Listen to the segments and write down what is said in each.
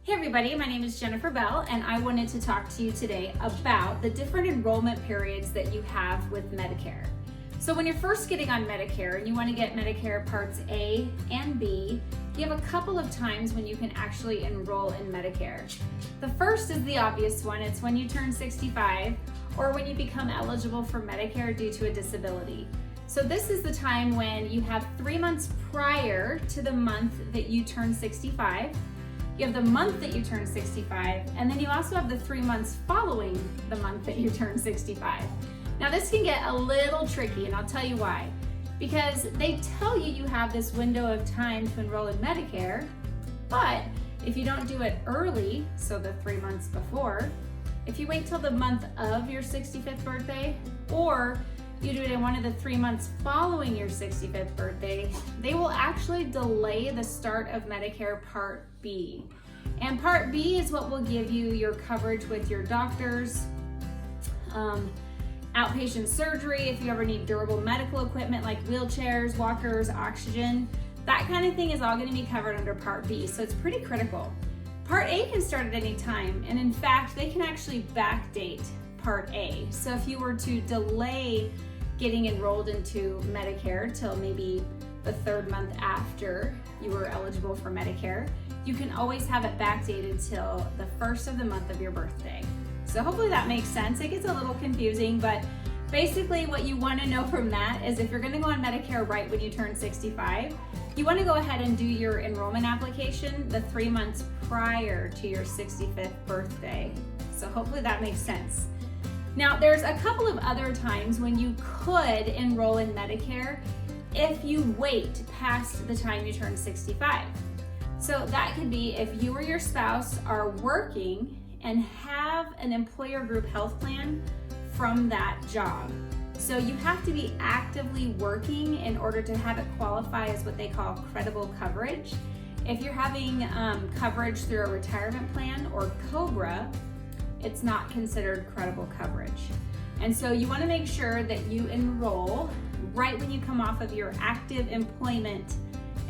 Hey everybody, my name is Jennifer Bell and I wanted to talk to you today about the different enrollment periods that you have with Medicare. So when you're first getting on Medicare and you want to get Medicare Parts A and B, you have a couple of times when you can actually enroll in Medicare. The first is the obvious one. It's when you turn 65 or when you become eligible for Medicare due to a disability. So this is the time when you have 3 months prior to the month that you turn 65. You have the month that you turn 65, and then you also have the 3 months following the month that you turn 65. Now this can get a little tricky, and I'll tell you why. Because they tell you you have this window of time to enroll in Medicare, but if you don't do it early, so the 3 months before, if you wait till the month of your 65th birthday, or you do it in one of the 3 months following your 65th birthday, they will actually delay the start of Medicare Part B. And Part B is what will give you your coverage with your doctors, outpatient surgery, if you ever need durable medical equipment like wheelchairs, walkers, oxygen, that kind of thing is all going to be covered under Part B, so it's pretty critical. Part A can start at any time, and in fact, they can actually backdate Part A. So if you were to delay getting enrolled into Medicare till maybe the 3rd month after you were eligible for Medicare, you can always have it backdated till the 1st of the month of your birthday. So hopefully that makes sense. It gets a little confusing, but basically what you want to know from that is if you're going to go on Medicare right when you turn 65, you want to go ahead and do your enrollment application the 3 months prior to your 65th birthday. So hopefully that makes sense. Now, there's a couple of other times when you could enroll in Medicare if you wait past the time you turn 65. So that could be if you or your spouse are working and have an employer group health plan from that job. So you have to be actively working in order to have it qualify as what they call credible coverage. If you're having coverage through a retirement plan or COBRA, it's not considered credible coverage. And so you want to make sure that you enroll right when you come off of your active employment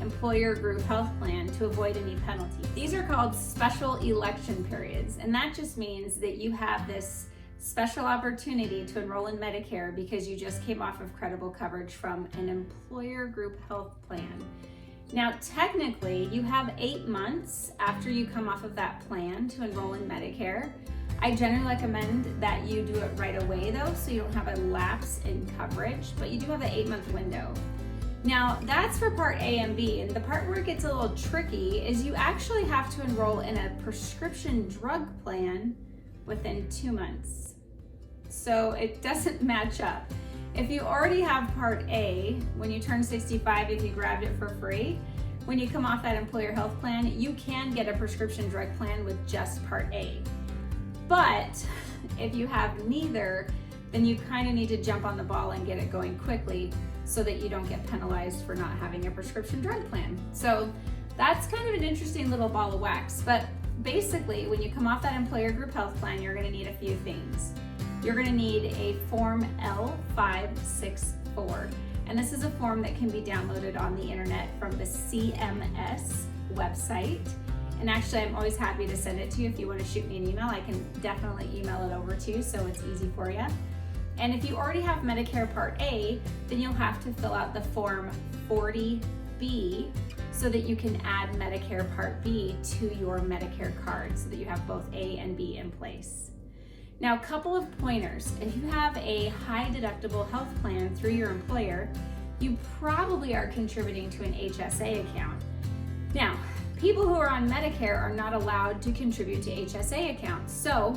employer group health plan to avoid any penalty. These are called special election periods, and that just means that you have this special opportunity to enroll in Medicare because you just came off of credible coverage from an employer group health plan. Now, technically, you have 8 months after you come off of that plan to enroll in Medicare. I generally recommend that you do it right away though, so you don't have a lapse in coverage, but you do have an 8-month window. Now, that's for Part A and B, and the part where it gets a little tricky is you actually have to enroll in a prescription drug plan within 2 months. So it doesn't match up. If you already have Part A, when you turn 65, if you grabbed it for free, when you come off that employer health plan, you can get a prescription drug plan with just Part A. But if you have neither, then you kind of need to jump on the ball and get it going quickly so that you don't get penalized for not having a prescription drug plan. So that's kind of an interesting little ball of wax. But basically, when you come off that employer group health plan, you're going to need a few things. You're going to need a Form L564. And this is a form that can be downloaded on the internet from the CMS website. And actually, I'm always happy to send it to you. If you want to shoot me an email, I can definitely email it over to you so it's easy for you. And if you already have Medicare Part A, then you'll have to fill out the Form 40B so that you can add Medicare Part B to your Medicare card so that you have both A and B in place. Now, a couple of pointers. If you have a high deductible health plan through your employer, you probably are contributing to an HSA account. Now, people who are on Medicare are not allowed to contribute to HSA accounts. So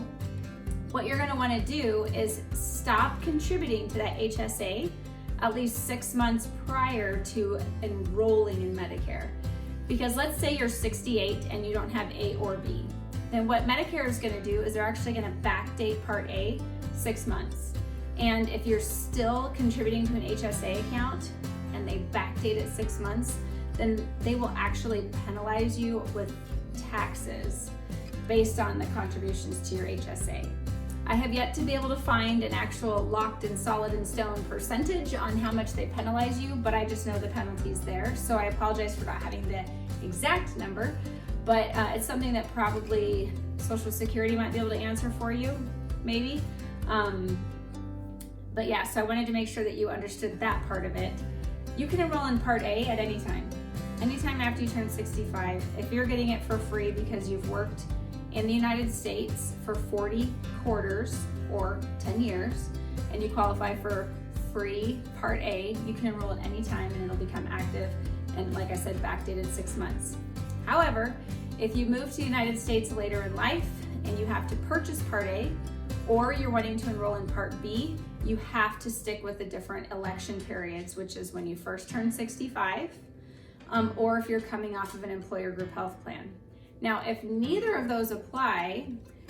what you're going to want to do is stop contributing to that HSA at least 6 months prior to enrolling in Medicare. Because let's say you're 68 and you don't have A or B. Then what Medicare is going to do is they're actually going to backdate Part A 6 months. And if you're still contributing to an HSA account and they backdate it 6 months, then they will actually penalize you with taxes based on the contributions to your HSA. I have yet to be able to find an actual locked and solid in stone percentage on how much they penalize you, but I just know the penalty's there. So I apologize for not having the exact number, but it's something that probably Social Security might be able to answer for you, maybe. But yeah, so I wanted to make sure that you understood that part of it. You can enroll in Part A at any time. Anytime after you turn 65. If you're getting it for free because you've worked in the United States for 40 quarters or 10 years, and you qualify for free Part A, you can enroll at any time and it'll become active, and like I said, backdated 6 months. However, if you move to the United States later in life and you have to purchase Part A, or you're wanting to enroll in Part B, you have to stick with the different election periods, which is when you first turn 65, or if you're coming off of an employer group health plan. Now, if neither of those apply,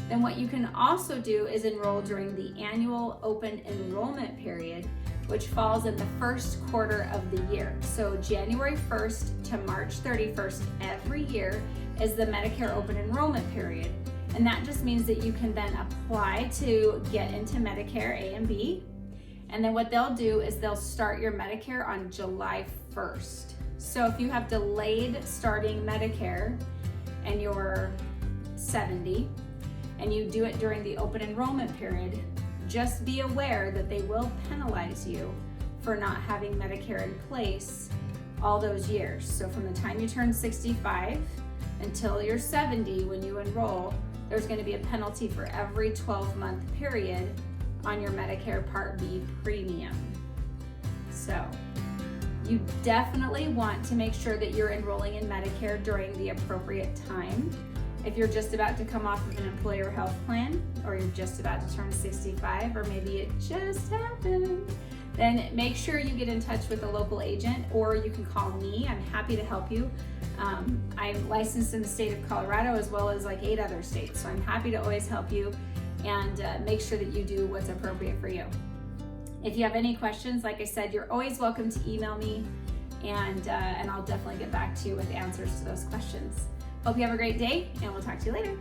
then what you can also do is enroll during the annual open enrollment period, which falls in the first quarter of the year. So January 1st to March 31st every year is the Medicare open enrollment period. And that just means that you can then apply to get into Medicare A and B. And then what they'll do is they'll start your Medicare on July 1st. So if you have delayed starting Medicare and you're 70 and you do it during the open enrollment period, just be aware that they will penalize you for not having Medicare in place all those years. So from the time you turn 65 until you're 70 when you enroll, there's going to be a penalty for every 12-month period on your Medicare Part B premium. So you definitely want to make sure that you're enrolling in Medicare during the appropriate time. If you're just about to come off of an employer health plan, or you're just about to turn 65, or maybe it just happened, then make sure you get in touch with a local agent, or you can call me. I'm happy to help you. I'm licensed in the state of Colorado as well as like 8 other states, so I'm happy to always help you and make sure that you do what's appropriate for you. If you have any questions, like I said, you're always welcome to email me, and I'll definitely get back to you with answers to those questions. Hope you have a great day, and we'll talk to you later.